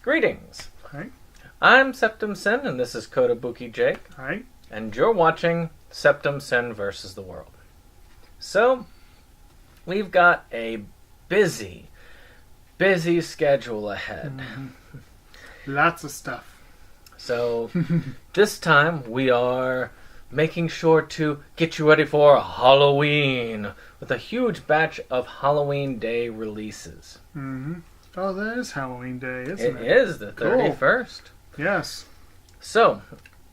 Greetings. Hi. I'm Septum Sin, and this is Kotobuki Jake. Hi. And you're watching Septum Sin versus the World. So, we've got a busy schedule ahead. Mm-hmm. Lots of stuff. So, this time we are making sure to get you ready for Halloween with a huge batch of Halloween Day releases. Mm-hmm. Oh, that is Halloween Day, isn't it? It is the 31st. Yes. So,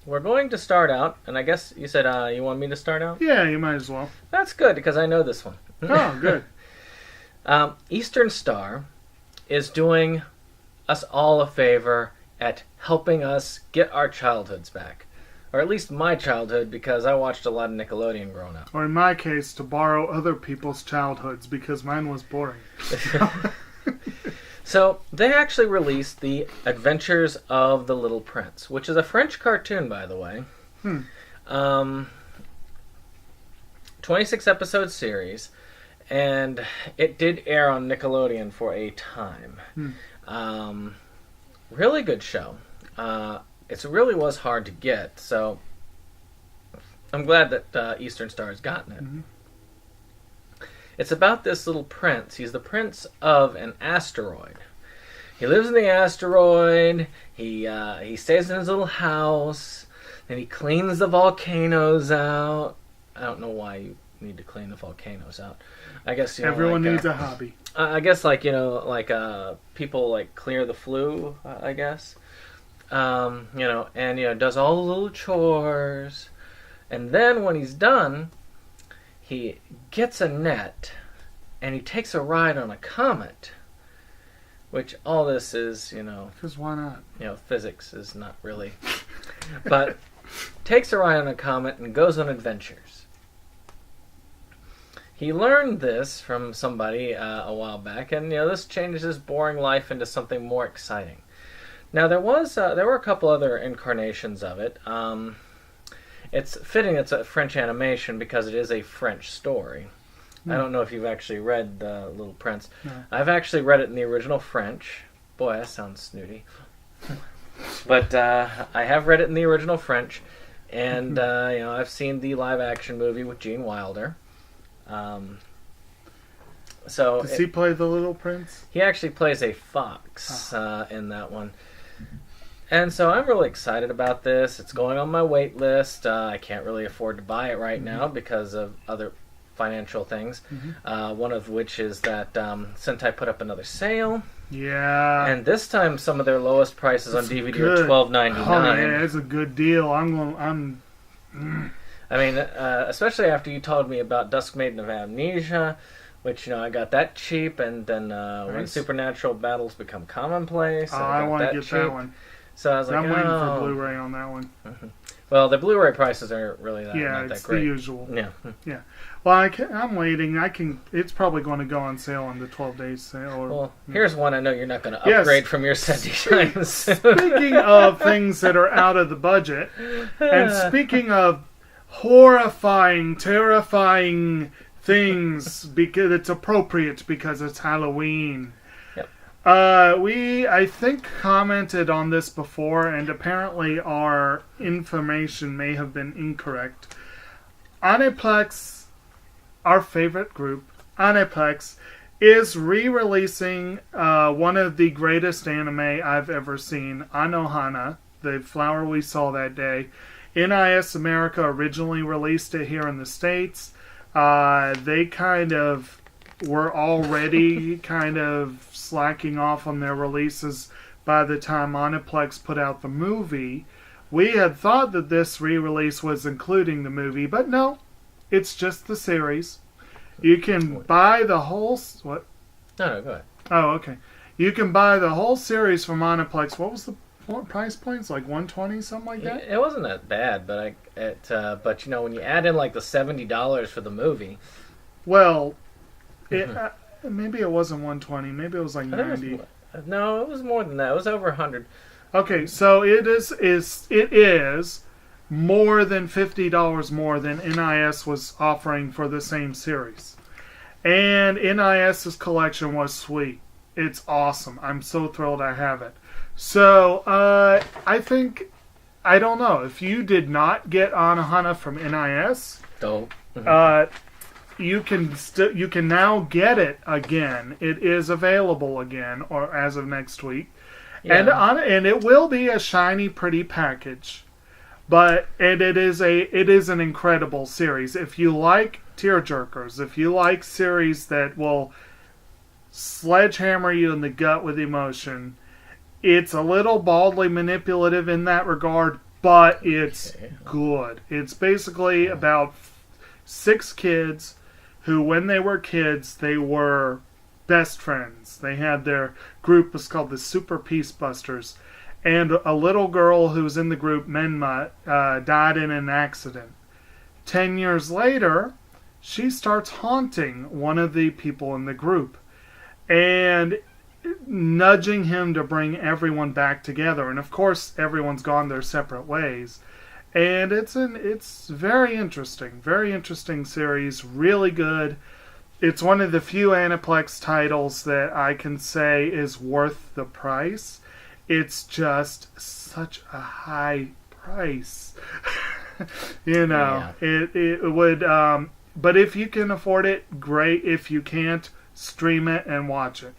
we're going to start out, and I guess you said you want me to start out? Yeah, you might as well. That's good, because I know this one. Oh, good. Eastern Star is doing us all a favor at helping us get our childhoods back. Or at least my childhood, because I watched a lot of Nickelodeon growing up. Or in my case, to borrow other people's childhoods, because mine was boring. So, they actually released The Adventures of the Little Prince, which is a French cartoon, by the way. 26 episode series, and it did air on Nickelodeon for a time. Really good show. It really was hard to get, so I'm glad that Eastern Star has gotten it. Mm-hmm. It's about this little prince. He's the prince of an asteroid. He lives in the asteroid. He stays in his little house. And he cleans the volcanoes out. I don't know why you need to clean the volcanoes out. I guess everyone needs a hobby. I guess people clear the flu. I guess and does all the little chores. And then when he's done, he gets a net, and he takes a ride on a comet, which all this is, Because why not? Physics is not really. But takes a ride on a comet and goes on adventures. He learned this from somebody a while back, and this changes his boring life into something more exciting. Now there were a couple other incarnations of it. It's fitting it's a French animation because it is a French story. I don't know if you've actually read The Little Prince. No. I've actually read it in the original French. Boy, that sounds snooty. But I have read it in the original French. And, I've seen the live-action movie with Gene Wilder. Does he play the Little Prince? He actually plays a fox in that one. And so I'm really excited about this. It's going on my wait list. I can't really afford to buy it right now because of other financial things. One of which is that Sentai put up another sale. Yeah. And this time some of their lowest prices on DVD are $12.99. Oh yeah, it's a good deal. Especially after you told me about Dusk Maiden of Amnesia, which I got that cheap, and then when Supernatural Battles Become Commonplace, I want to get cheap. that one. So I was like, I'm waiting for Blu-ray on that one. Well, the Blu-ray prices aren't really not it's that great. the usual. Yeah. Well, I'm waiting. It's probably going to go on sale on the 12 days sale. Here's one I know you're not going to upgrade from your set anytime soon. Speaking of things that are out of the budget, and speaking of horrifying, terrifying things, because it's appropriate because it's Halloween. We, I think, commented on this before, and apparently our information may have been incorrect. Aniplex, our favorite group, Aniplex, is re-releasing one of the greatest anime I've ever seen, Anohana, the flower we saw that day. NIS America originally released it here in the States. They kind of were already kind of slacking off on their releases by the time Aniplex put out the movie. We had thought that this re-release was including the movie, but no, it's just the series. You can buy the whole... What? No, go ahead. Oh, okay. You can buy the whole series from Aniplex. What was the price points? Like $120, something like that? It wasn't that bad, but when you add in like the $70 for the movie... Well... maybe it wasn't 120. Maybe it was like 90. No, it was more than that. It was over 100. Okay, so it is more than $50 more than NIS was offering for the same series. And NIS's collection was sweet. It's awesome. I'm so thrilled I have it. So, I think, I don't know, if you did not get Anohana from NIS, Dope. you can now get it again. It is available again, or as of next week, Yeah. and it will be a shiny, pretty package. But it is an incredible series. If you like tearjerkers, if you like series that will sledgehammer you in the gut with emotion, it's a little baldly manipulative in that regard, but it's good. It's basically about 6 kids who, when they were kids, they were best friends. They had their group was called the Super Peace Busters, and a little girl who was in the group, Menma, died in an accident. 10 years later, she starts haunting one of the people in the group and nudging him to bring everyone back together. And of course, everyone's gone their separate ways. And it's very interesting series, really good. It's one of the few Aniplex titles that I can say is worth the price. It's just such a high price. It would, but if you can afford it, great. If you can't, stream it and watch it.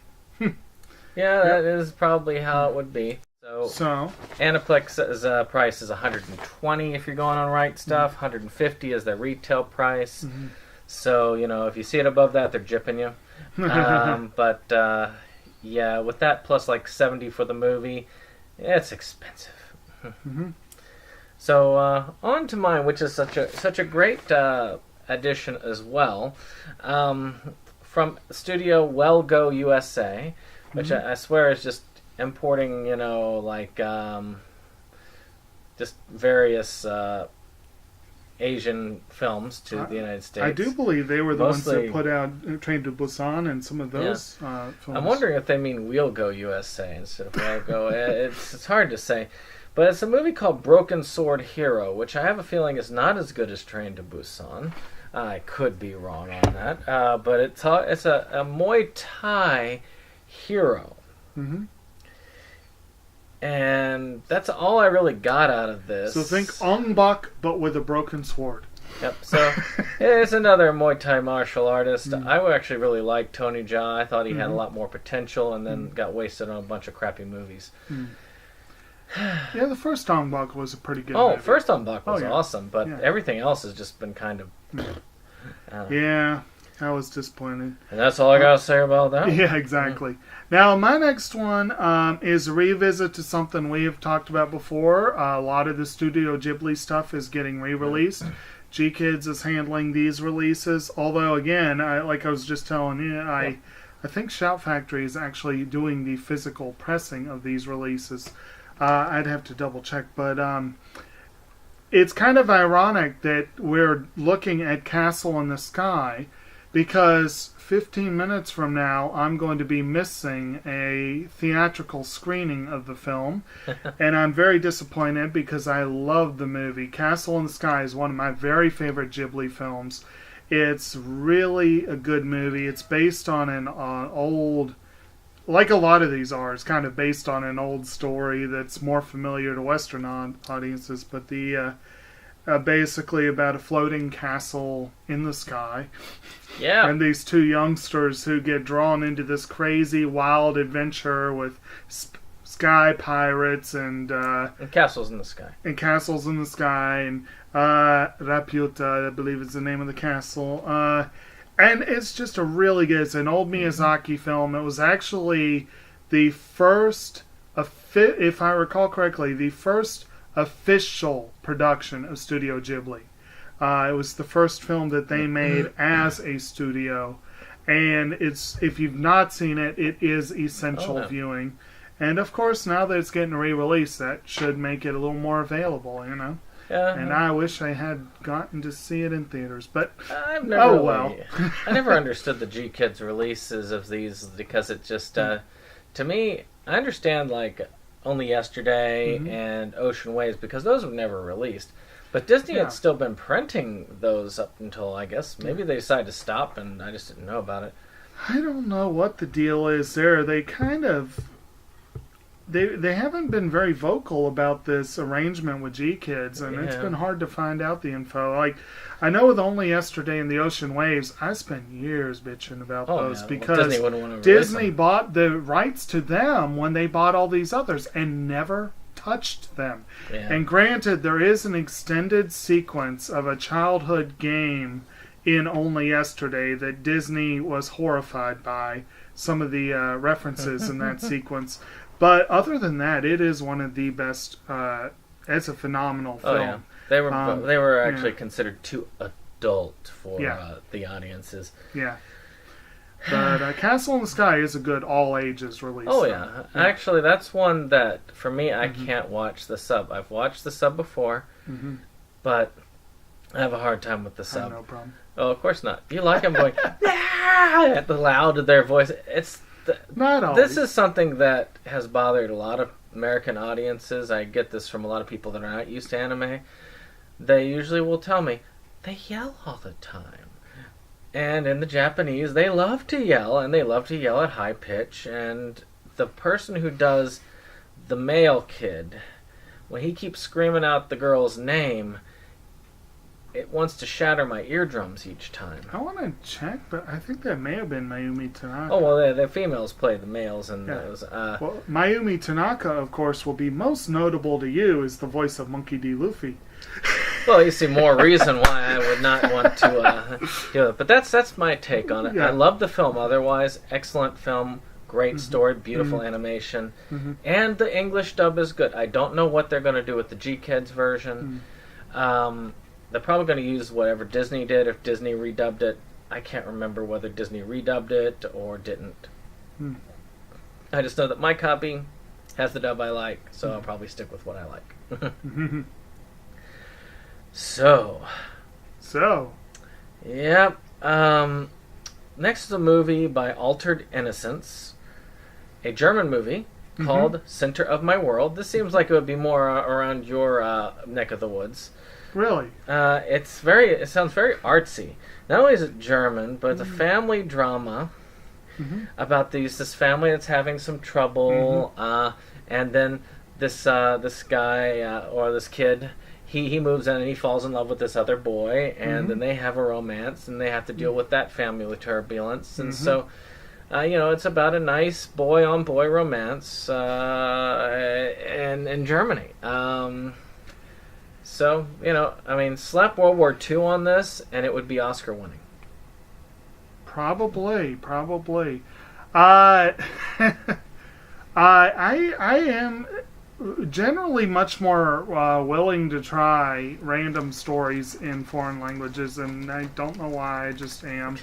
Yeah, that is probably how it would be. So Aniplex's price is $120 if you're going on Right Stuff. $150 is their retail price. Mm-hmm. So, if you see it above that, they're jipping you. Yeah, with that plus like $70 for the movie, it's expensive. Mm-hmm. So on to mine, which is such a great addition as well, from Studio Well Go USA, which Mm-hmm. I swear is just importing, just various Asian films to the United States. I do believe they were the ones Mostly- that put out Train to Busan and some of those films. I'm wondering if they mean We'll Go USA instead of Well Go. It's hard to say. But it's a movie called Broken Sword Hero, which I have a feeling is not as good as Train to Busan. I could be wrong on that. But it's a Muay Thai hero. Mm-hmm. And that's all I really got out of this. So think Ong Bak, but with a broken sword. Yep. So it's another Muay Thai martial artist. I actually really liked Tony Jaa. I thought he had a lot more potential, and then got wasted on a bunch of crappy movies. Yeah, the first Ong Bak was a pretty good Oh, movie. first on Buck was yeah. awesome, but Yeah. everything else has just been kind of. Yeah, I was disappointed. And that's all I gotta say about that. Yeah, exactly. Now, my next one is a revisit to something we have talked about before. A lot of the Studio Ghibli stuff is getting re-released. G-Kids is handling these releases. Although, again, like I was just telling you, I think Shout Factory is actually doing the physical pressing of these releases. I'd have to double check, but it's kind of ironic that we're looking at Castle in the Sky, because 15 minutes from now I'm going to be missing a theatrical screening of the film, and I'm very disappointed because I love the movie. Castle in the Sky is one of my very favorite Ghibli films. It's really a good movie. It's based on an old, like a lot of these are, it's kind of based on an old story that's more familiar to Western audiences, but the basically about a floating castle in the sky. Yeah. And these two youngsters who get drawn into this crazy wild adventure with sky pirates and Castles in the Sky. and castles in the sky, and Raputa, I believe is the name of the castle. And it's just a really good, it's an old Miyazaki film. It was actually the first, if I recall correctly, the first official production of Studio Ghibli. It was the first film that they made as a studio, and if you've not seen it, it is essential viewing. And of course, now that it's getting re-released, that should make it a little more available, Yeah. And I wish I had gotten to see it in theaters, but I've never well. I never understood the G-Kids releases of these, because it just, to me, I understand like Only Yesterday and Ocean Waves, because those were never released. But Disney had still been printing those up until, I guess, maybe they decided to stop and I just didn't know about it. I don't know what the deal is there. They kind of they haven't been very vocal about this arrangement with G Kids, and it's been hard to find out the info. Like, I know with Only Yesterday and The Ocean Waves, I spent years bitching about those because Disney wouldn't want to Disney bought the rights to them when they bought all these others and never touched them. Yeah. And granted, there is an extended sequence of a childhood game in Only Yesterday that Disney was horrified by some of the references in that sequence. But other than that, it is one of the best. It's a phenomenal film. Oh, yeah. They were actually considered too adult for the audiences. Yeah. But Castle in the Sky is a good all ages release. Oh, yeah. Actually, that's one that, for me, I can't watch the sub. I've watched the sub before, but I have a hard time with the sub. No problem. Oh, of course not. You like them going, at the loud of their voice. Not always. This is something that has bothered a lot of American audiences. I get this from a lot of people that are not used to anime. They usually will tell me, they yell all the time. And in the Japanese, they love to yell, and they love to yell at high pitch. And the person who does the male kid, when he keeps screaming out the girl's name, it wants to shatter my eardrums each time. I want to check, but I think that may have been Mayumi Tanaka. Oh, well, the females play the males in those. Well, Mayumi Tanaka, of course, will be most notable to you as the voice of Monkey D. Luffy. Well, you see more reason why I would not want to do it. But that's my take on it. Yeah. I love the film otherwise. Excellent film. Great story. Beautiful animation. And the English dub is good. I don't know what they're going to do with the G-Kids version. They're probably going to use whatever Disney did if Disney redubbed it. I can't remember whether Disney redubbed it or didn't. I just know that my copy has the dub I like, so I'll probably stick with what I like. So. Yep. Next is a movie by Altered Innocence, a German movie called Center of My World. This seems like it would be more around your neck of the woods. Really? It sounds very artsy. Not only is it German, but it's a family drama about this family that's having some trouble, and then this guy or this kid, he moves in and he falls in love with this other boy, and then they have a romance, and they have to deal with that family turbulence, and so. It's about a nice boy-on-boy romance in Germany. So, slap World War II on this, and it would be Oscar-winning. Probably. I am generally much more willing to try random stories in foreign languages, and I don't know why, I just am.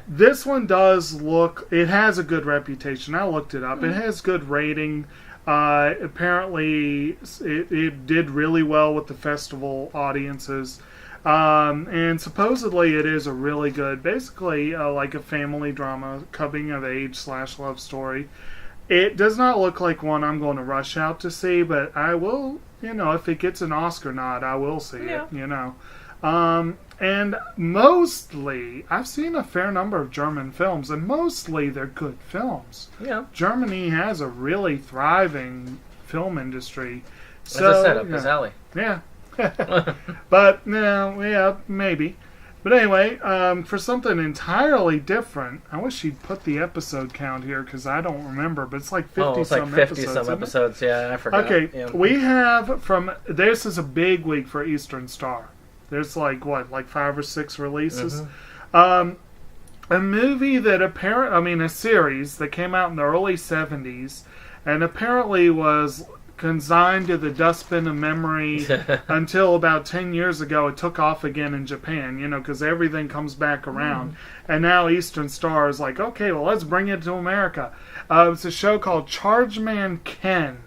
This one does look... It has a good reputation. I looked it up. It has good rating. Apparently, it did really well with the festival audiences. And supposedly it is a really good, basically like a family drama, coming of age / love story. It does not look like one I'm going to rush out to see, but I will, if it gets an Oscar nod, I will see it, And mostly, I've seen a fair number of German films, and mostly they're good films. Yeah. Germany has a really thriving film industry. So, as I said, up his alley. Yeah. But, maybe. But anyway, for something entirely different, I wish you'd put the episode count here, because I don't remember, but it's like 50 some episodes. 50 some episodes, yeah, I forgot. Okay, we have this is a big week for Eastern Star. There's like 5 or 6 releases. A movie that a series that came out in the early 70s, and apparently was consigned to the dustbin of memory until about 10 years ago. It took off again in Japan, because everything comes back around. And now Eastern Star is like, okay, well, let's bring it to America. It's a show called Chargeman Ken.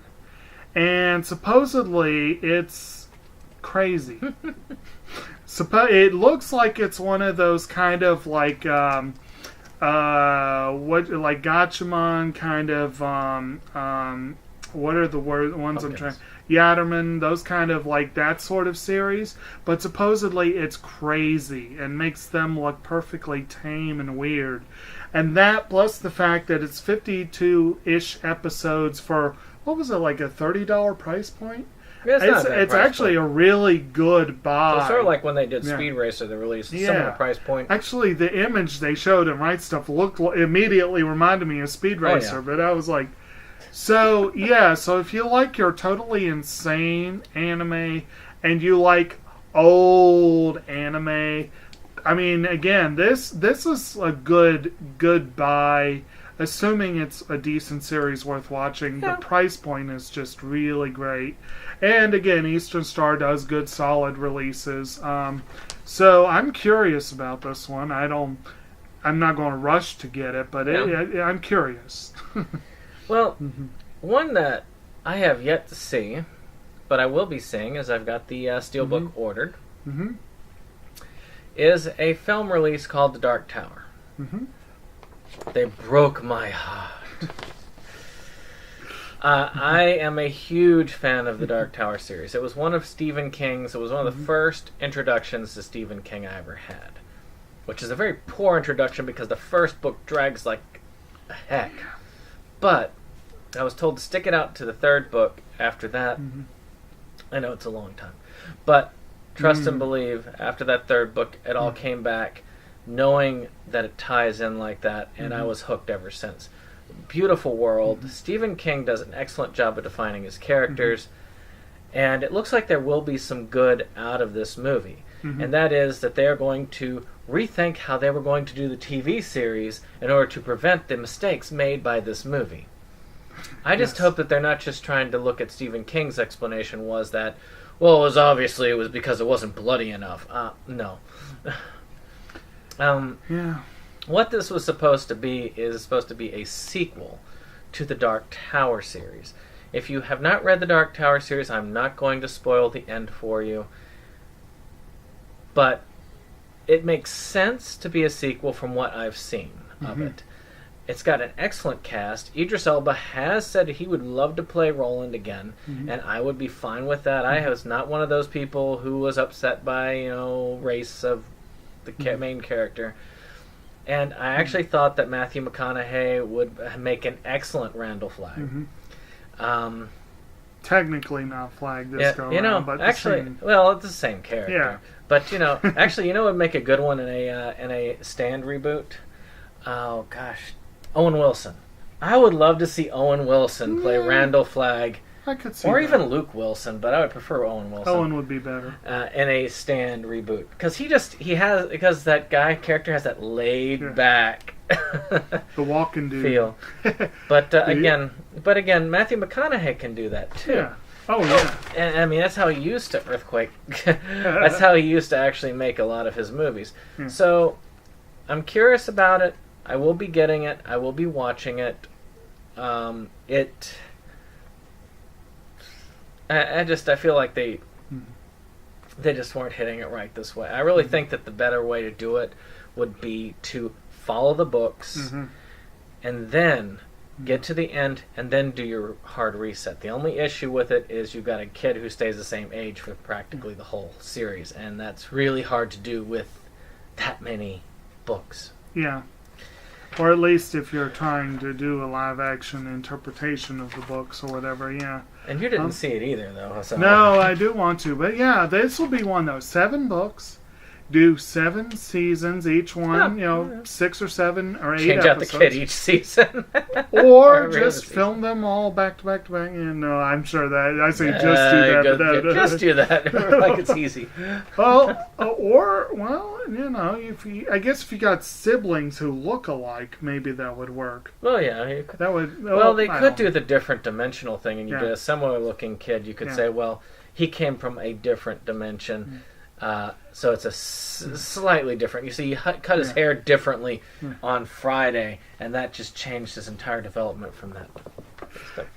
And supposedly it's crazy. It looks like it's one of those kind of like Gatchaman kind of what are the ones I'm trying? Pumpkins. Yatterman, those kind of like that sort of series. But supposedly it's crazy and makes them look perfectly tame and weird. And that plus the fact that it's 52-ish episodes for, what was it, like a $30 price point? Yeah, It's actually a really good buy. So sort of like when they did Yeah. Speed Racer, they released a Yeah. similar price point. Actually, the image they showed in Right Stuff immediately reminded me of Speed Racer, yeah. but I was like, so if you like your totally insane anime and you like old anime, I mean, again, this is a good buy, assuming it's a decent series worth watching. Yeah. The price point is just really great. And again, Eastern Star does good, solid releases. So I'm curious about this one. I'm not going to rush to get it, but I'm curious. Well, one that I have yet to see, but I will be seeing, as I've got the Steelbook ordered, is a film release called The Dark Tower. They broke my heart. I am a huge fan of the Dark Tower series. It was one of Stephen King's. It was one of the first introductions to Stephen King I ever had, which is a very poor introduction because the first book drags like heck. But I was told to stick it out to the third book after that. I know it's a long time, but trust and believe, after that third book, it all came back, knowing that it ties in like that, and I was hooked ever since. Beautiful world. Stephen King does an excellent job of defining his characters, and it looks like there will be some good out of this movie. And that is that they are going to rethink how they were going to do the TV series in order to prevent the mistakes made by this movie. I just hope that they're not just trying to look at Stephen King's explanation was that, well, it was because it wasn't bloody enough. No. What this was supposed to be is supposed to be a sequel to the Dark Tower series. If you have not read the Dark Tower series, I'm not going to spoil the end for you. But it makes sense to be a sequel from what I've seen of it. It's got an excellent cast. Idris Elba has said he would love to play Roland again, and I would be fine with that. I was not one of those people who was upset by, race of the main character. And I actually thought that Matthew McConaughey would make an excellent Randall Flagg. Technically not Flagg this go around, but actually, it's the same character. Yeah. But actually, what would make a good one in a Stand reboot? Oh gosh, Owen Wilson. I would love to see Owen Wilson play Randall Flagg. I could see or that. even Luke Wilson, but I would prefer Owen Wilson. Owen would be better. In a Stand reboot. Because because that character has that laid back the walking dude feel. But again, Matthew McConaughey can do that too. Yeah. Oh yeah. And I mean, that's how he used to Earthquake. That's how he used to actually make a lot of his movies. So I'm curious about it. I will be getting it. I will be watching it. I feel like they just weren't hitting it right this way. I really think that the better way to do it would be to follow the books and then get to the end and then do your hard reset. The only issue with it is you've got a kid who stays the same age for practically the whole series, and that's really hard to do with that many books. Yeah. Or at least if you're trying to do a live-action interpretation of the books or whatever, yeah. And you didn't see it either, though. So. No, I do want to. But yeah, this will be one, though. 7 books. Do 7 seasons, each one, 6 or 7 or 8 Change episodes. out the kid each season. Or just film them all back to back to back. No, I'm sure that. I say just do that. Just do that. Like it's easy. Well, I guess if you got siblings who look alike, maybe that would work. Well, yeah. That would. Well, they could do the different dimensional thing, and you get a similar looking kid. You could say, well, he came from a different dimension. So it's a slightly different. You see, he cut his hair differently on Friday, and that just changed his entire development from that.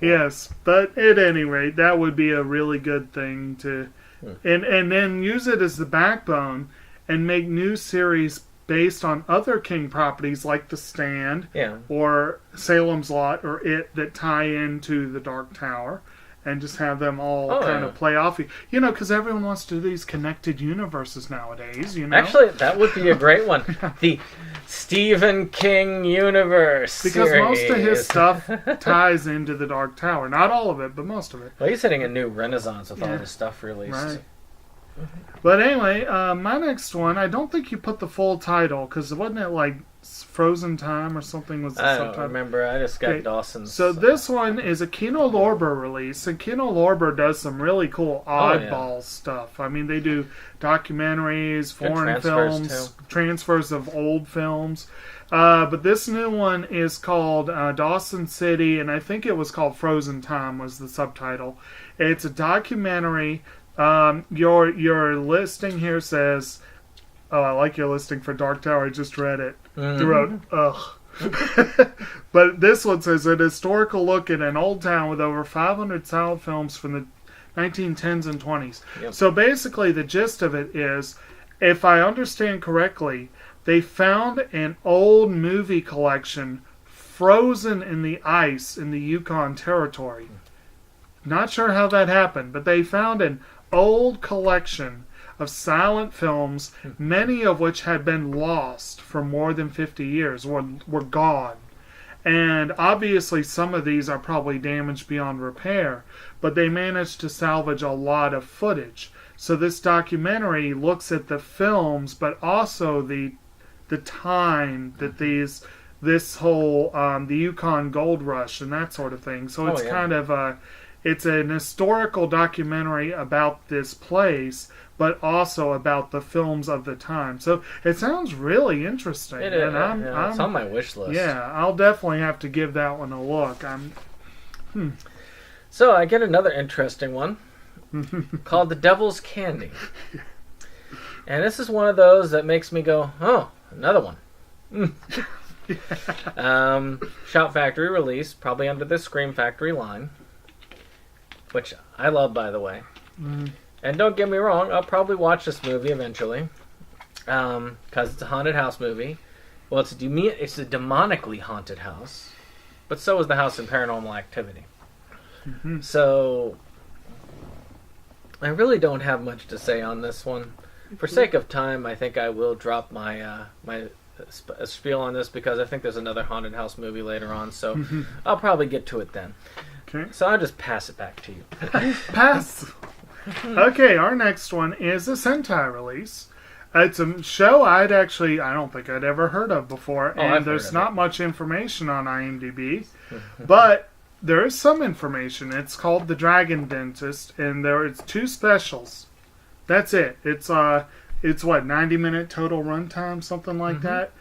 Yes, but at any rate, that would be a really good thing to, and then use it as the backbone and make new series based on other King properties like The Stand Yeah. or Salem's Lot or It that tie into the Dark Tower. And just have them all kind of play off. You know, because everyone wants to do these connected universes nowadays, you know? Actually, that would be a great one. The Stephen King universe Because series. most of his stuff ties into the Dark Tower. Not all of it, but most of it. Well, he's hitting a new renaissance with all this stuff released. Right. But anyway, my next one, I don't think you put the full title, because wasn't it like Frozen Time or something was the I subtitle? don't remember. I just got Dawson's. So this one is a Kino Lorber release, and Kino Lorber does some really cool oddball stuff. I mean, they do documentaries, foreign films, transfers of old films. But this new one is called Dawson City, and I think it was called Frozen Time was the subtitle. It's a documentary. Your listing here says, oh, I like your listing for Dark Tower. I just read it. You wrote, ugh. But this one says an historical look at an old town with over 500 silent films from the 1910s and 20s. Yep. So basically the gist of it is, if I understand correctly, they found an old movie collection frozen in the ice in the Yukon Territory. Not sure how that happened, but they found an old collection of silent films, many of which had been lost for more than 50 years, were gone. And obviously some of these are probably damaged beyond repair, but they managed to salvage a lot of footage. So this documentary looks at the films, but also the time that this whole the Yukon Gold Rush and that sort of thing. So it's kind of it's an historical documentary about this place, but also about the films of the time. So it sounds really interesting. It is. And it's on my wish list. Yeah, I'll definitely have to give that one a look. So I get another interesting one called The Devil's Candy. And this is one of those that makes me go, oh, another one. Shout Factory release, probably under the Scream Factory line, which I love, by the way. And don't get me wrong, I'll probably watch this movie eventually, because it's a haunted house movie. Well, it's a demonically haunted house, but so is the house in Paranormal Activity. So I really don't have much to say on this one. For sake of time, I think I will drop my my spiel on this, because I think there's another haunted house movie later on, so I'll probably get to it then. Okay. So I'll just pass it back to you. Pass. Okay, our next one is a Sentai release. It's a show I don't think I'd ever heard of before, and there's not much information on IMDb, but there is some information. It's called The Dragon Dentist, and it's 2 specials. That's it. It's what, 90-minute total runtime, something like that.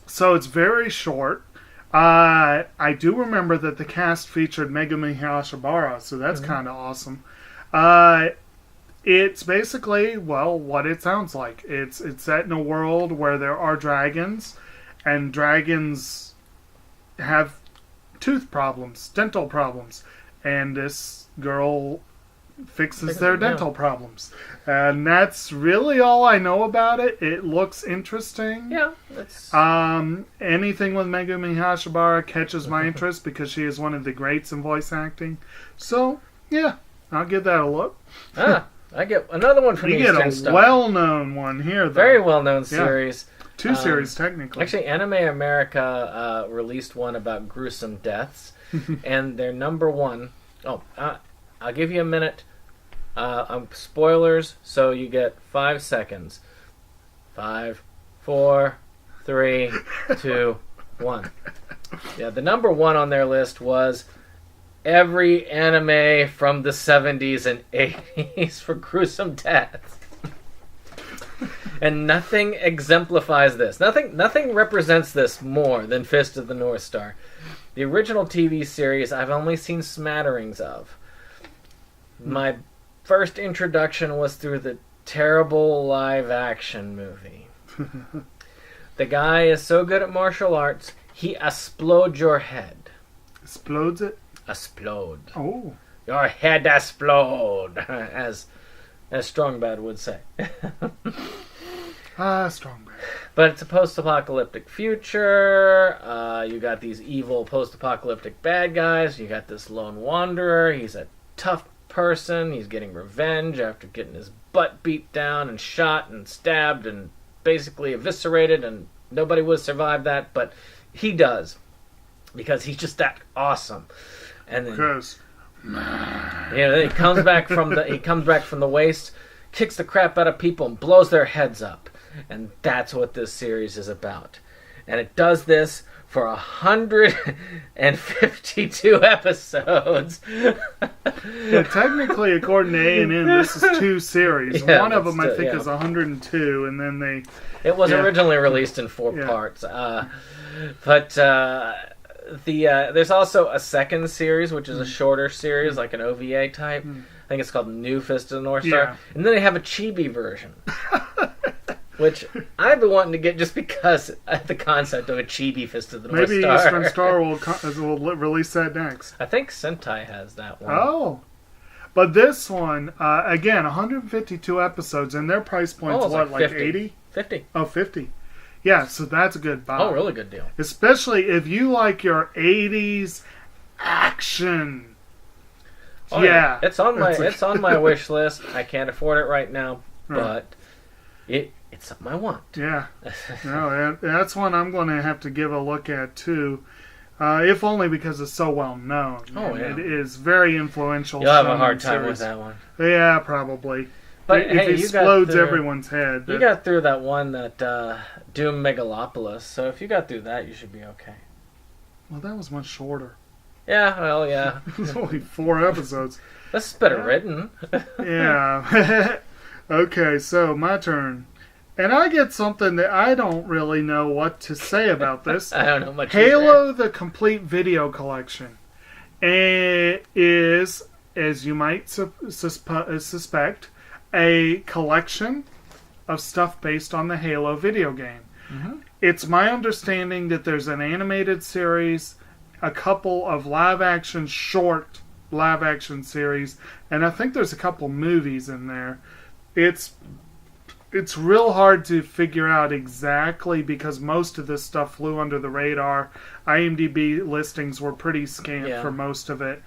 So it's very short. I do remember that the cast featured Megumi Hayashibara, so that's kind of awesome. It's basically, well, what it sounds like. It's set in a world where there are dragons, and dragons have tooth problems, dental problems, and this girl fixes their dental problems. And that's really all I know about it. It looks interesting. Yeah. It's... anything with Megumi Hayashibara catches my interest because she is one of the greats in voice acting. So, yeah, I'll give that a look. I get another one from Eastern Star. You get a well-known one here, though. Very well-known series. 2 series, technically. Actually, Anime America released one about gruesome deaths, and their number one... I'll give you a minute. Spoilers, so you get 5 seconds. 5, 4, 3, 2, 1. Yeah, the number one on their list was every anime from the 70s and 80s for gruesome deaths. And nothing exemplifies this. Nothing represents this more than Fist of the North Star. The original TV series I've only seen smatterings of. My first introduction was through the terrible live-action movie. The guy is so good at martial arts, he explodes your head. Explodes it? Explode. Oh. Your head explode, as Strongbad would say. Strong Bad. But it's a post-apocalyptic future. You got these evil post-apocalyptic bad guys. You got this lone wanderer. He's a tough person. He's getting revenge after getting his butt beat down and shot and stabbed and basically eviscerated, and nobody would survive that, but he does because he's just that awesome. And then, Because then he comes back from the waste, kicks the crap out of people, and blows their heads up. And that's what this series is about. And it does this for 152 episodes. yeah, technically, according to A&M, this is 2 series. Yeah, One of them, I think, yeah. is 102, and then they... It was Yeah. originally released in 4 Yeah. parts. There's also a second series, which is a shorter series, like an OVA type. I think it's called New Fist of the North Star. Yeah. And then they have a chibi version. Which I've been wanting to get just because of the concept of a chibi Fist of the North Maybe Star. Eastern Star will release that next. I think Sentai has that one. Oh. But this one, again, 152 episodes, and their price point's it's what, like 50. 80? 50. Oh, 50. Yeah, so that's a good buy. Oh, really good deal. Especially if you like your 80s action. Oh, yeah. It's on my wish list. I can't afford it right now, but it's something I want. Yeah. No, that's one I'm going to have to give a look at, too. If only because it's so well known. Oh, and yeah. It is very influential. You'll have a shonen hard time with series. that one. Yeah, probably. But It hey, you explodes got through, everyone's head. You got through that one, that Doom Megalopolis, so if you got through that, you should be okay. Well, that was much shorter. Yeah, well, yeah. It was only 4 episodes. This is better written. Yeah. Okay, so my turn. And I get something that I don't really know what to say about this. I don't know much. Halo, the Complete Video Collection. It is, as you might suspect, a collection of stuff based on the Halo video game. Mm-hmm. It's my understanding that there's an animated series, a couple of short live-action series, and I think there's a couple movies in there. It's real hard to figure out exactly because most of this stuff flew under the radar. IMDb listings were pretty scant for most of it.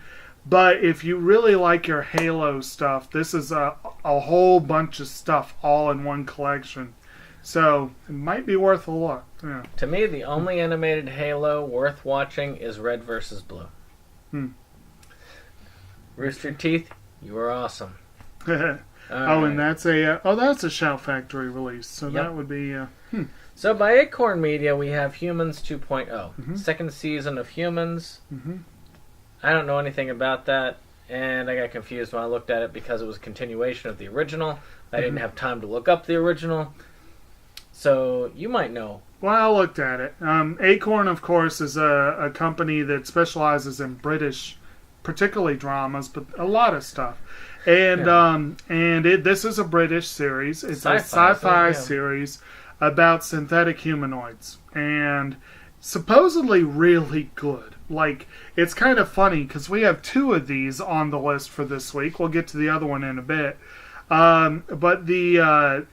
But if you really like your Halo stuff, this is a whole bunch of stuff all in one collection. So it might be worth a look. Yeah. To me, the only animated Halo worth watching is Red vs. Blue. Rooster Teeth, you were awesome. And that's a Shout Factory release. So that would be... So by Acorn Media, we have Humans 2.0. Second season of Humans. I don't know anything about that, and I got confused when I looked at it because it was a continuation of the original. I didn't have time to look up the original. So you might know. Well, I looked at it. Acorn, of course, is a company that specializes in British, particularly dramas, but a lot of stuff. And this is a British series. It's a sci-fi series about synthetic humanoids, and supposedly really good. Like, it's kind of funny because we have 2 of these on the list for this week. We'll get to the other one in a bit. But the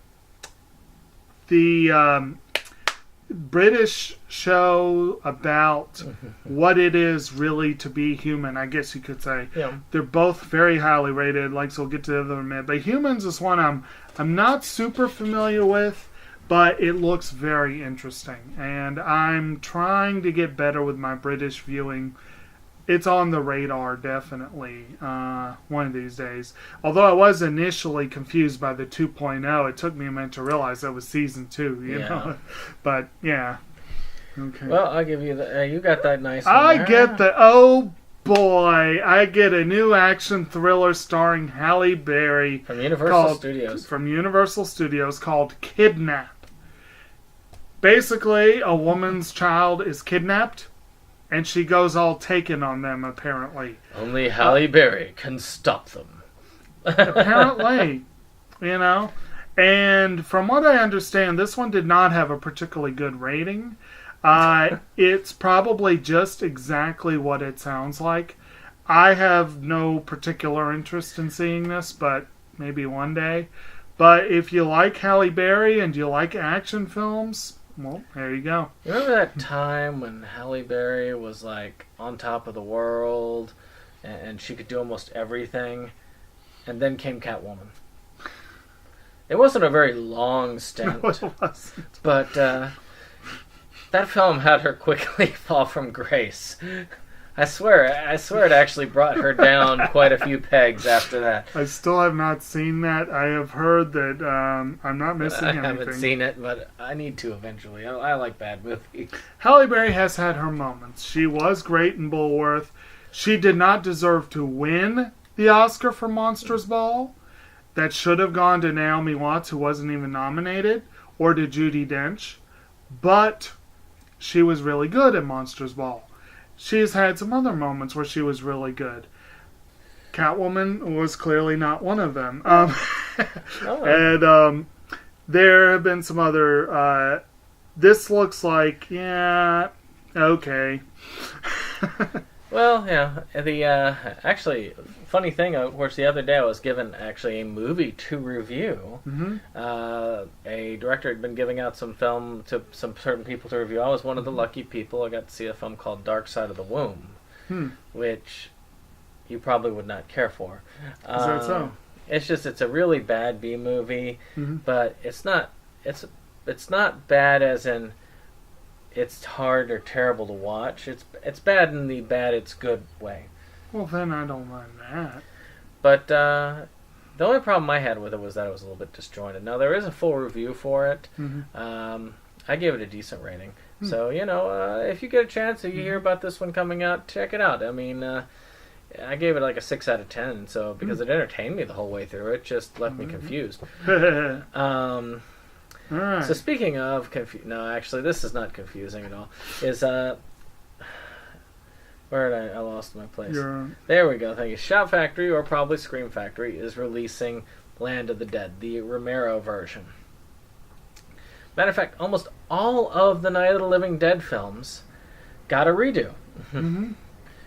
British show about what it is really to be human, I guess you could say. Yeah. They're both very highly rated, so we'll get to the other in a minute. But Humans is one I'm not super familiar with, but it looks very interesting. And I'm trying to get better with my British viewing. It's on the radar, definitely, one of these days. Although I was initially confused by the 2.0, it took me a minute to realize that was season 2, you know? But, yeah. Okay. Well, I'll give you you got that nice one. I get oh boy, I get a new action thriller starring Halle Berry. From Universal Studios. From Universal Studios called Kidnap. Basically, a woman's child is kidnapped. And she goes all taken on them, apparently. Only Halle Berry can stop them. Apparently. And from what I understand, this one did not have a particularly good rating. It's probably just exactly what it sounds like. I have no particular interest in seeing this, but maybe one day. But if you like Halle Berry and you like action films, well, there you go. Remember that time when Halle Berry was like on top of the world and she could do almost everything? And then came Catwoman. It wasn't a very long stint. No, it wasn't. But that film had her quickly fall from grace. I swear it actually brought her down quite a few pegs after that. I still have not seen that. I have heard that I'm not missing anything. I haven't seen it, but I need to eventually. I like bad movies. Halle Berry has had her moments. She was great in Bulworth. She did not deserve to win the Oscar for Monsters Ball. That should have gone to Naomi Watts, who wasn't even nominated, or to Judi Dench. But she was really good at Monsters Ball. She's had some other moments where she was really good. Catwoman was clearly not one of them. And there have been some other... this looks like, yeah, okay. Well, yeah. Actually, funny thing, of course, the other day I was given actually a movie to review. Mm-hmm. A director had been giving out some film to some certain people to review. I was one of the lucky people. I got to see a film called Dark Side of the Womb, which you probably would not care for. Is that so? It's a really bad B movie, but it's not bad as in it's hard or terrible to watch. It's bad in the bad it's good way. Well, then I don't mind that. But the only problem I had with it was that it was a little bit disjointed. Now, there is a full review for it. I gave it a decent rating. So, if you get a chance, if you hear about this one coming out, check it out. I mean, I gave it like a 6 out of 10, so because it entertained me the whole way through. It just left me confused. All right. So speaking of no, actually, this is not confusing at all. Is where did I lost my place? There we go. Thank you. Shout Factory, or probably Scream Factory, is releasing Land of the Dead, the Romero version. Matter of fact, almost all of the Night of the Living Dead films got a redo. And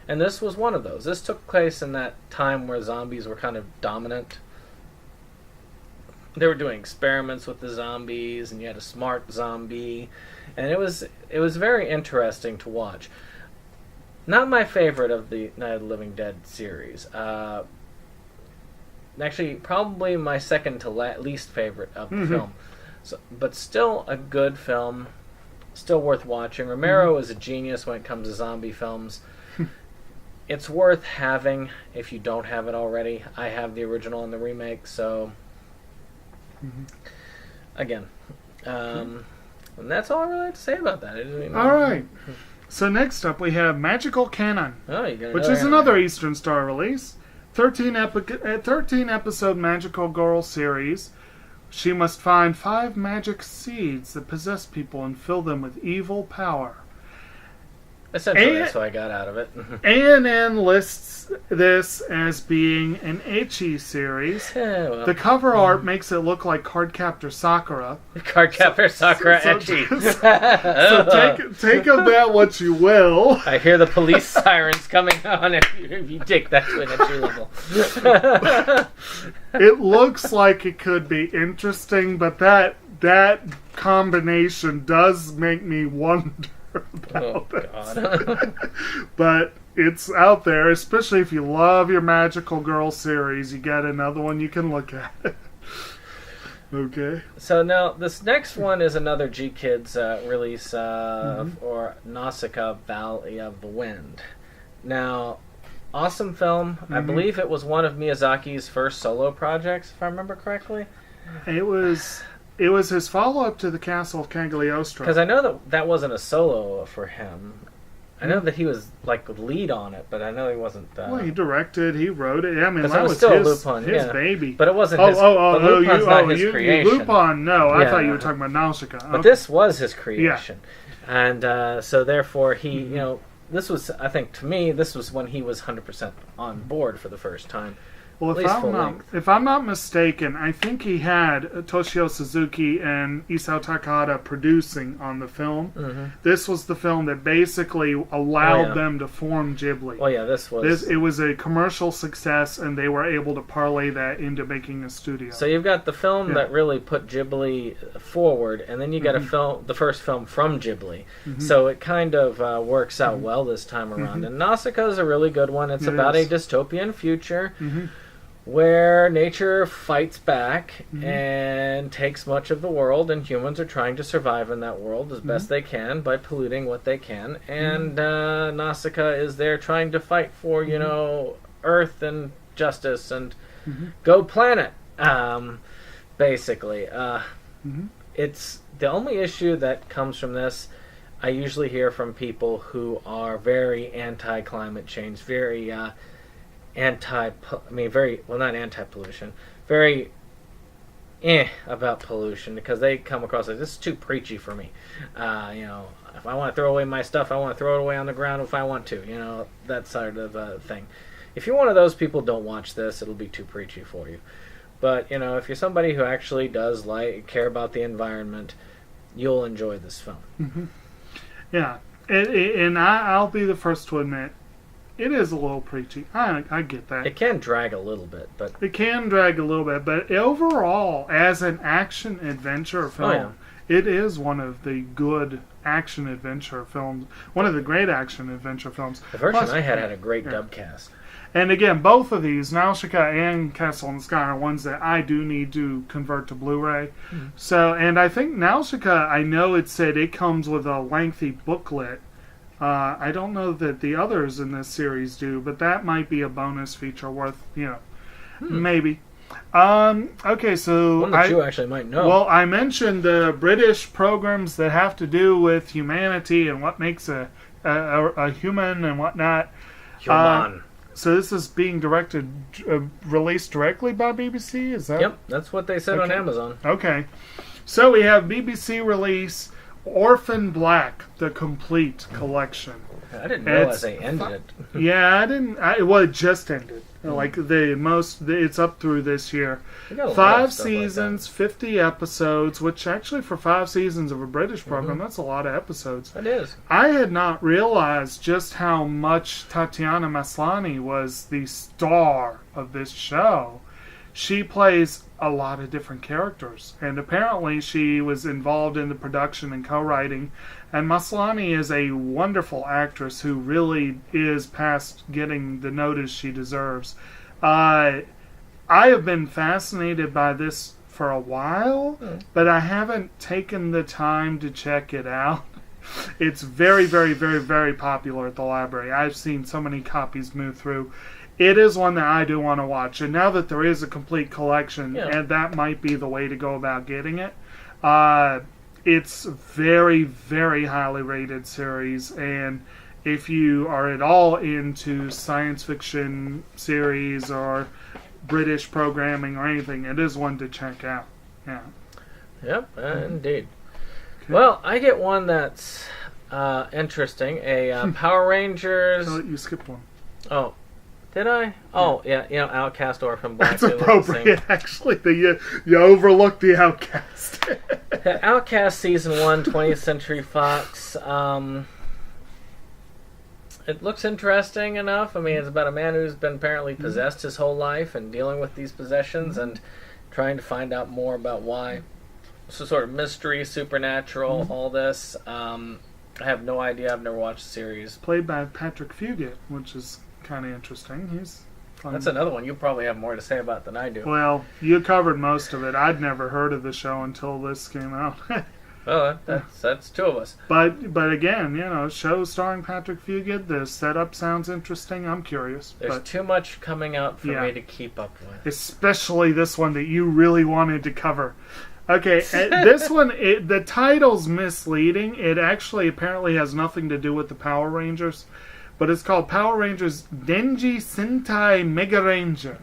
this was one of those. This took place in that time where zombies were kind of dominant. They were doing experiments with the zombies, and you had a smart zombie, and it was very interesting to watch. Not my favorite of the Night of the Living Dead series. Actually, probably my second to least favorite of the film. So, but still a good film, still worth watching. Romero is a genius when it comes to zombie films. It's worth having if you don't have it already. I have the original and the remake, so... Again, and that's all I really have to say about that. All right. So next up we have Magical Canon, which is another Eastern Star release. 13 episode magical girl series. She must find 5 magic seeds that possess people and fill them with evil power. Essentially, that's what I got out of it. A&N lists this as being an ecchi series. Well, the cover art makes it look like Cardcaptor Sakura. Cardcaptor Sakura ecchi. So take of that what you will. I hear the police sirens coming on if you take that to an ecchi level. It looks like it could be interesting, but that combination does make me wonder about God. But it's out there, especially if you love your Magical Girl series. You got another one you can look at. Okay. So now this next one is another G Kids release or Nausicaa Valley of the Wind. Now, awesome film. I believe it was one of Miyazaki's first solo projects, if I remember correctly. It was his follow-up to The Castle of Cagliostro. Because I know that wasn't a solo for him. I know that he was like lead on it, but I know he wasn't. Well, he directed, he wrote it. I mean, that was still his Lupin, baby. But it wasn't his. Lupin's not his creation. Lupin, no. I thought you were talking about Nausicaa. But this was his creation, and so therefore he, this was, I think, to me, this was when he was 100% on board for the first time Well, At least full length. if I'm not mistaken, I think he had Toshio Suzuki and Isao Takahata producing on the film. Mm-hmm. This was the film that basically allowed them to form Ghibli. Well, yeah, it was a commercial success, and they were able to parlay that into making a studio. So you've got the film that really put Ghibli forward, and then you got the first film from Ghibli. Mm-hmm. So it kind of works out well this time around. And Nausicaa is a really good one. It's about a dystopian future. Mm-hmm. Where nature fights back and takes much of the world, and humans are trying to survive in that world as best they can by polluting what they can. And Nausicaa is there trying to fight for, Earth and justice and go planet, basically. It's the only issue that comes from this. I usually hear from people who are very anti-climate change, very... not anti-pollution, very about pollution, because they come across as, this is too preachy for me. If I want to throw away my stuff, I want to throw it away on the ground if I want to, that sort of thing. If you're one of those people, don't watch this. It'll be too preachy for you. But, if you're somebody who actually does care about the environment, you'll enjoy this film. Mm-hmm. Yeah, and I'll be the first to admit, it is a little preachy. I get that. It can drag a little bit, but... overall, as an action-adventure film, it is one of the good action-adventure films. One of the great action-adventure films. The version I had a great dub cast. And again, both of these, Nausicaa and Castle in the Sky, are ones that I do need to convert to Blu-ray. So, and I think Nausicaa, I know it said it comes with a lengthy booklet. I don't know that the others in this series do, but that might be a bonus feature worth, maybe. Okay, so... One that you actually might know. Well, I mentioned the British programs that have to do with humanity and what makes a human and whatnot. Human. So this is being released directly by BBC? Is that? Yep, that's what they said on Amazon. Okay. So we have BBC release... Orphan Black, the complete collection. I didn't realize they ended it. Yeah, I didn't. It just ended. It's up through this year. 5 seasons, 50 episodes, which actually for 5 seasons of a British program, that's a lot of episodes. It is. I had not realized just how much Tatiana Maslany was the star of this show. She plays a lot of different characters, and apparently she was involved in the production and co-writing, and Maslany is a wonderful actress who really is past getting the notice she deserves. I have been fascinated by this for a while, but I haven't taken the time to check it out. It's very, very, very, very popular at the library. I've seen so many copies move through. It is one that I do want to watch. And now that there is a complete collection, and that might be the way to go about getting it, it's very, very highly rated series. And if you are at all into science fiction series or British programming or anything, it is one to check out. Yeah. Yep, indeed. Okay. Well, I get one that's interesting. A Power Rangers... You skipped one. Oh. Did I? Oh, yeah. Outcast, Orphan Black. That's appropriate, actually. You overlooked the Outcast. Outcast Season 1, 20th Century Fox. It looks interesting enough. I mean, it's about a man who's been apparently possessed his whole life and dealing with these possessions and trying to find out more about why. So sort of mystery, supernatural, all this. I have no idea. I've never watched the series. Played by Patrick Fugit, which is... kind of interesting. He's fun. That's another one you probably have more to say about than I do. Well, you covered most of it. I'd never heard of the show until this came out. Well, that's two of us. But again, show starring Patrick Fugit. The setup sounds interesting. I'm curious. There's too much coming out for me to keep up with. Especially this one that you really wanted to cover. Okay, this one, the title's misleading. It actually apparently has nothing to do with the Power Rangers. But it's called Power Rangers Denji Sentai Mega Ranger.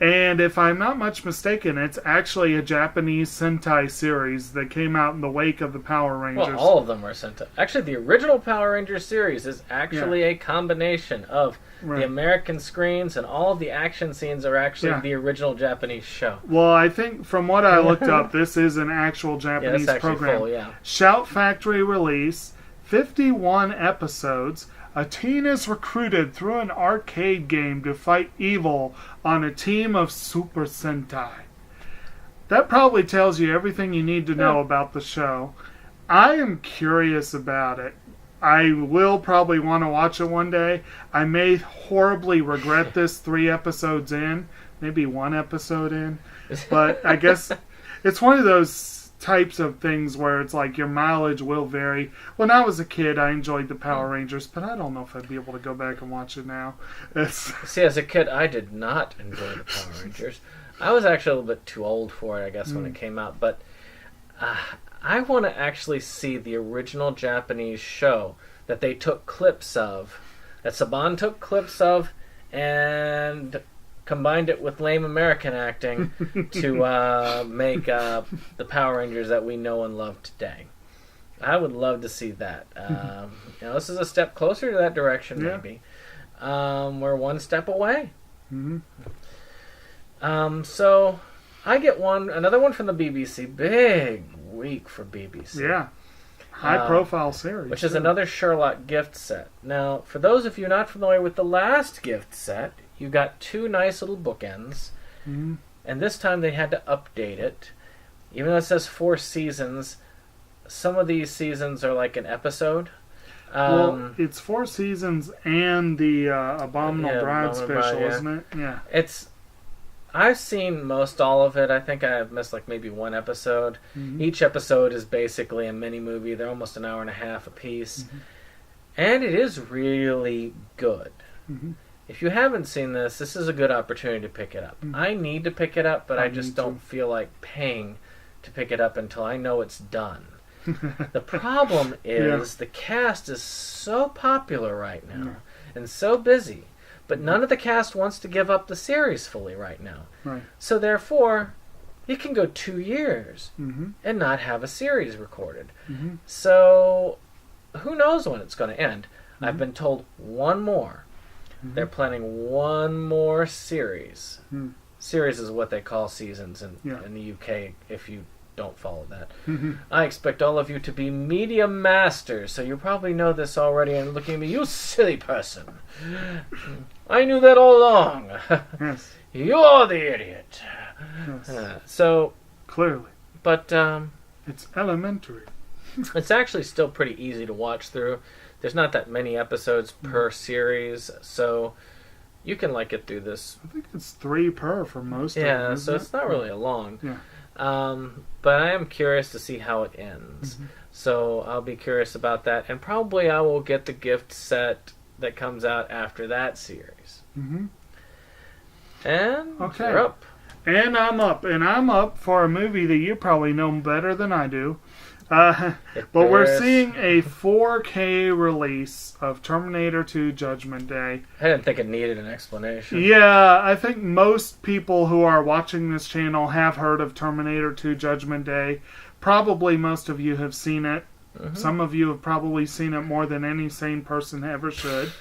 And if I'm not much mistaken, it's actually a Japanese Sentai series that came out in the wake of the Power Rangers. Well, all of them are Sentai. Actually, the original Power Rangers series is actually a combination of the American screens, and all of the action scenes are actually the original Japanese show. Well, I think from what I looked up, this is an actual Japanese program. Full, Shout Factory release, 51 episodes. A teen is recruited through an arcade game to fight evil on a team of Super Sentai. That probably tells you everything you need to know about the show. I am curious about it. I will probably want to watch it one day. I may horribly regret this 3 episodes in, maybe 1 episode in. But I guess it's one of those types of things where it's like your mileage will vary. When I was a kid, I enjoyed the Power Rangers, but I don't know if I'd be able to go back and watch it now. See, as a kid, I did not enjoy the Power Rangers. I was actually a little bit too old for it, I guess, when it came out. But I want to actually see the original Japanese show that they took clips of, that Saban took clips of, and combined it with lame American acting to make the Power Rangers that we know and love today. I would love to see that. This is a step closer to that direction, maybe. We're one step away. So I get another one from the BBC. Big week for BBC. Yeah. High-profile series. Which is another Sherlock gift set. Now, for those of you not familiar with the last gift set, you got 2 nice little bookends, and this time they had to update it. Even though it says 4 seasons, some of these seasons are like an episode. Well, it's 4 seasons and the Abominable Bride special, isn't it? Yeah. I've seen most all of it. I think I've missed like maybe 1 episode. Each episode is basically a mini movie. They're almost an hour and a half a piece. And it is really good. If you haven't seen this is a good opportunity to pick it up. I need to pick it up, but I just don't feel like paying to pick it up until I know it's done. The problem is the cast is so popular right now and so busy, but none of the cast wants to give up the series fully right now. So therefore, you can go 2 years and not have a series recorded. So who knows when it's going to end. I've been told 1 more. They're planning 1 more series. Series is what they call seasons in the UK, if you don't follow that. I expect all of you to be media masters, so you probably know this already and looking at me, you silly person. I knew that all along. You're the idiot. So clearly. But it's elementary. It's actually still pretty easy to watch through. There's not that many episodes per series, so you can get through this. I think it's 3 per for most of them. Yeah, so it's not really a long. Yeah. But I am curious to see how it ends. So I'll be curious about that. And probably I will get the gift set that comes out after that series. And you're up. And I'm up. And I'm up for a movie that you probably know better than I do. But we're seeing a 4K release of Terminator 2 Judgment Day. I didn't think it needed an explanation. Yeah, I think most people who are watching this channel have heard of Terminator 2 Judgment Day. Probably most of you have seen it. Some of you have probably seen it more than any sane person ever should.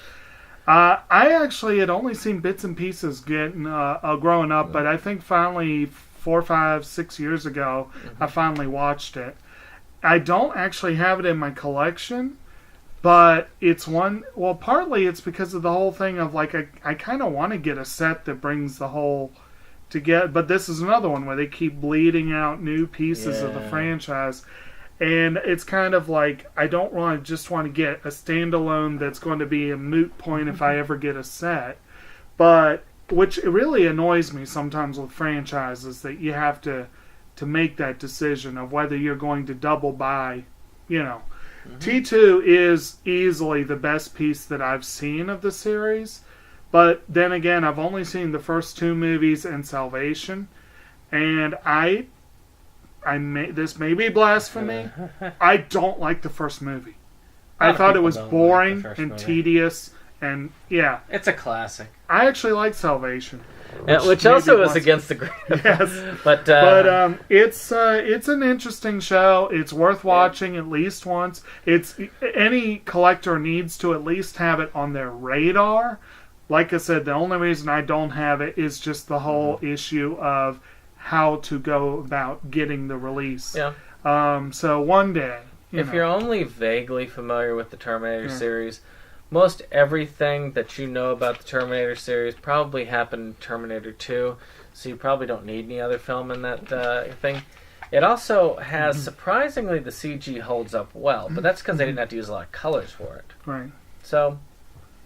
I actually had only seen bits and pieces growing up, but I think finally 4, 5, 6 years ago, I finally watched it. I don't actually have it in my collection, but it's one... Well, partly it's because of the whole thing of, I kind of want to get a set that brings the whole together. But this is another one where they keep bleeding out new pieces of the franchise. And it's kind of I don't just want to get a standalone that's going to be a moot point if I ever get a set. But, which really annoys me sometimes with franchises, that you have to make that decision of whether you're going to double buy, T2 is easily the best piece that I've seen of the series, but then again, I've only seen the first 2 movies and Salvation, and this may be blasphemy, I don't like the first movie. I thought it was boring and tedious, and It's a classic. I actually like Salvation. which also is against the grain. Yes, but it's an interesting show. It's worth watching at least once. It's any collector needs to at least have it on their radar. Like I said, the only reason I don't have it is just the whole issue of how to go about getting the release. Yeah. So one day, if you're only vaguely familiar with the Terminator series, most everything that you know about the Terminator series probably happened in Terminator 2, so you probably don't need any other film in that thing. It also has, surprisingly, the CG holds up well, but that's because they didn't have to use a lot of colors for it. Right. So,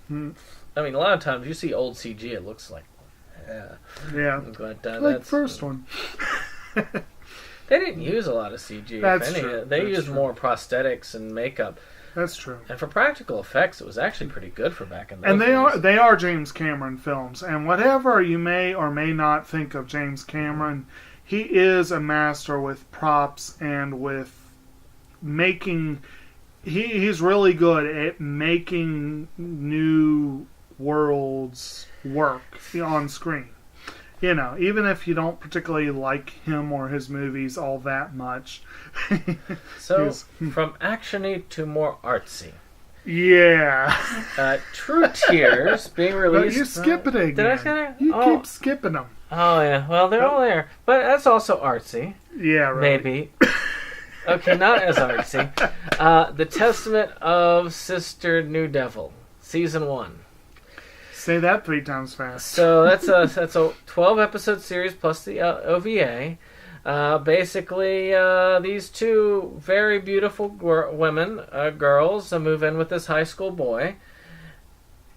I mean, a lot of times you see old CG, it looks like, yeah. But, like the first one. They didn't use a lot of CG. That's if any. true. They That's used true. more prosthetics and makeup. That's true. And for practical effects, it was actually pretty good for back in those And days. they are James Cameron films. And whatever you may or may not think of James Cameron, he is a master with props and with making. He's really good at making new worlds work on screen. You know, even if you don't particularly like him or his movies all that much. So, from actiony to more artsy. Yeah. True Tears being released. No, you skip it again. Did I skip it? You keep skipping them. Oh, yeah. Well, they're all there. But that's also artsy. Yeah, right. Maybe. Okay, not as artsy. The Testament of Sister New Devil, Season 1. Say that 3 times fast. So that's a 12-episode series plus the OVA. Basically, these two very beautiful girls, move in with this high school boy.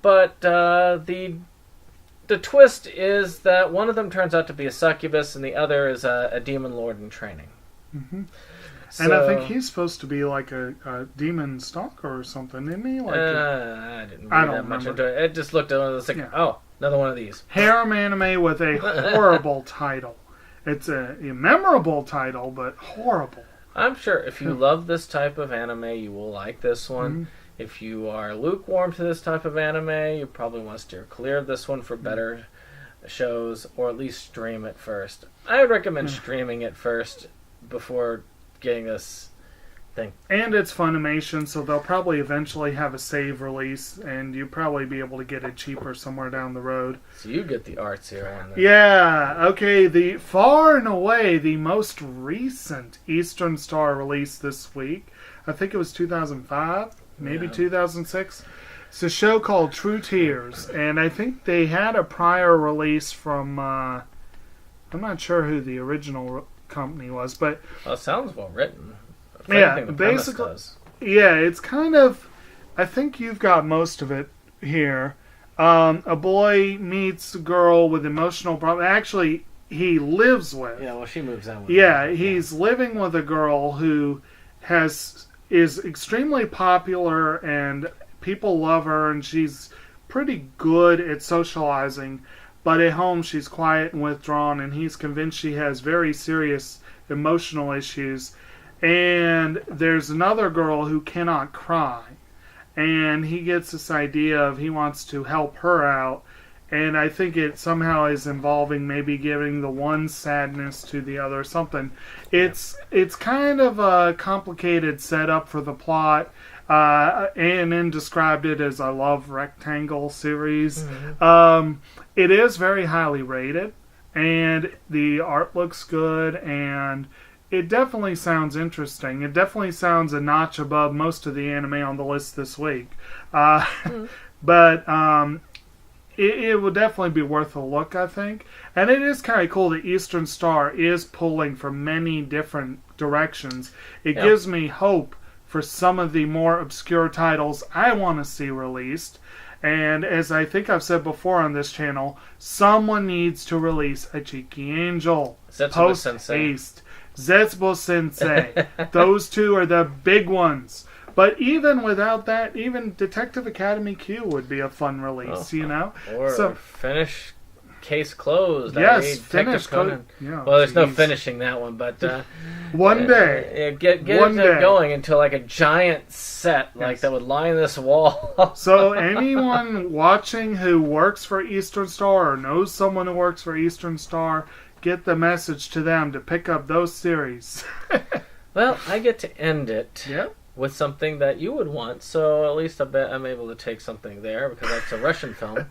But the twist is that one of them turns out to be a succubus, and the other is a demon lord in training. Mm-hmm. And I think he's supposed to be like a demon stalker or something, isn't he? Like I didn't read that much into it. It just looked at it like, oh, another one of these. Harem anime with a horrible title. It's a memorable title, but horrible. I'm sure if you love this type of anime, you will like this one. Mm-hmm. If you are lukewarm to this type of anime, you probably want to steer clear of this one for better shows, or at least stream it first. I would recommend streaming it first before getting this thing. And it's Funimation, so they'll probably eventually have a save release, and you'll probably be able to get it cheaper somewhere down the road. So you get the arts here on that. Yeah, okay, the far and away the most recent Eastern Star release this week, I think it was 2005, maybe 2006. It's a show called True Tears, and I think they had a prior release from, I'm not sure who the original company was, but well, it sounds well written. Basically, it's kind of, I think you've got most of it here. A boy meets a girl with emotional problems. Actually, he lives with. Yeah, well, she moves in with him. He's living with a girl who is extremely popular and people love her, and she's pretty good at socializing. But at home, she's quiet and withdrawn, and he's convinced she has very serious emotional issues. And there's another girl who cannot cry. And he gets this idea of he wants to help her out. And I think it somehow is involving maybe giving the one sadness to the other, something. It's kind of a complicated setup for the plot. A&N described it as a love rectangle series. Mm-hmm. It is very highly rated, and the art looks good, and it definitely sounds interesting. It definitely sounds a notch above most of the anime on the list this week. But it would definitely be worth a look, I think. And it is kind of cool that Eastern Star is pulling from many different directions. It gives me hope for some of the more obscure titles I want to see released. And as I think I've said before on this channel, someone needs to release a Cheeky Angel. Post-haste. Zetsubo Sensei. Those two are the big ones. But even without that, even Detective Academy Q would be a fun release, you know? Or finish Case Closed. Yes, finish Conan. Well, there's no finishing that one, but... One day. Get One it day. going into like a giant set like Yes. that would line this wall. So anyone watching who works for Eastern Star or knows someone who works for Eastern Star, get the message to them to pick up those series. Well, I get to end it Yep. with something that you would want, so at least I bet I'm able to take something there because that's a Russian film.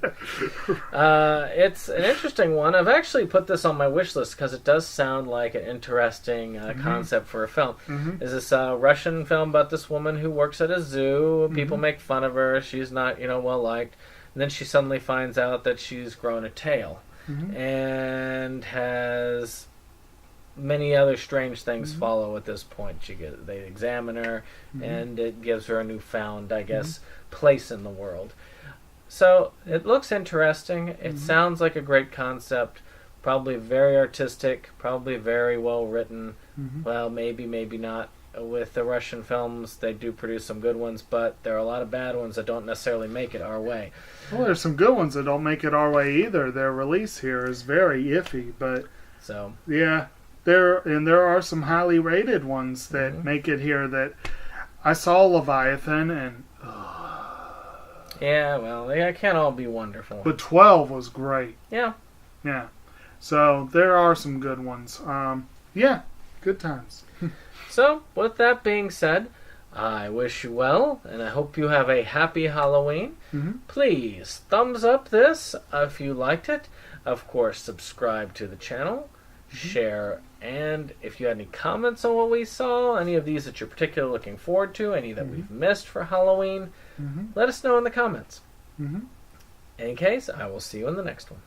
It's an interesting one. I've actually put this on my wish list because it does sound like an interesting concept for a film. Mhm. Is this a Russian film about this woman who works at a zoo? People make fun of her. She's not, well liked. And then she suddenly finds out that she's grown a tail and has many other strange things follow at this point. They examine her, and it gives her a newfound, I guess, place in the world. So it looks interesting. It sounds like a great concept. Probably very artistic. Probably very well written. Well, maybe not. With the Russian films, they do produce some good ones, but there are a lot of bad ones that don't necessarily make it our way. Well, there's some good ones that don't make it our way either. Their release here is very iffy, but So yeah. There are some highly rated ones that make it here. That I saw Leviathan, and yeah, well, they can't all be wonderful. but 12 was great. Yeah. Yeah, so there are some good ones. Yeah, good times. So, with that being said, I wish you well, and I hope you have a happy Halloween. Please, thumbs up this if you liked it. Of course, subscribe to the channel, share, and if you had any comments on what we saw, any of these that you're particularly looking forward to, any that we've missed for Halloween, let us know in the comments. In any case, I will see you in the next one.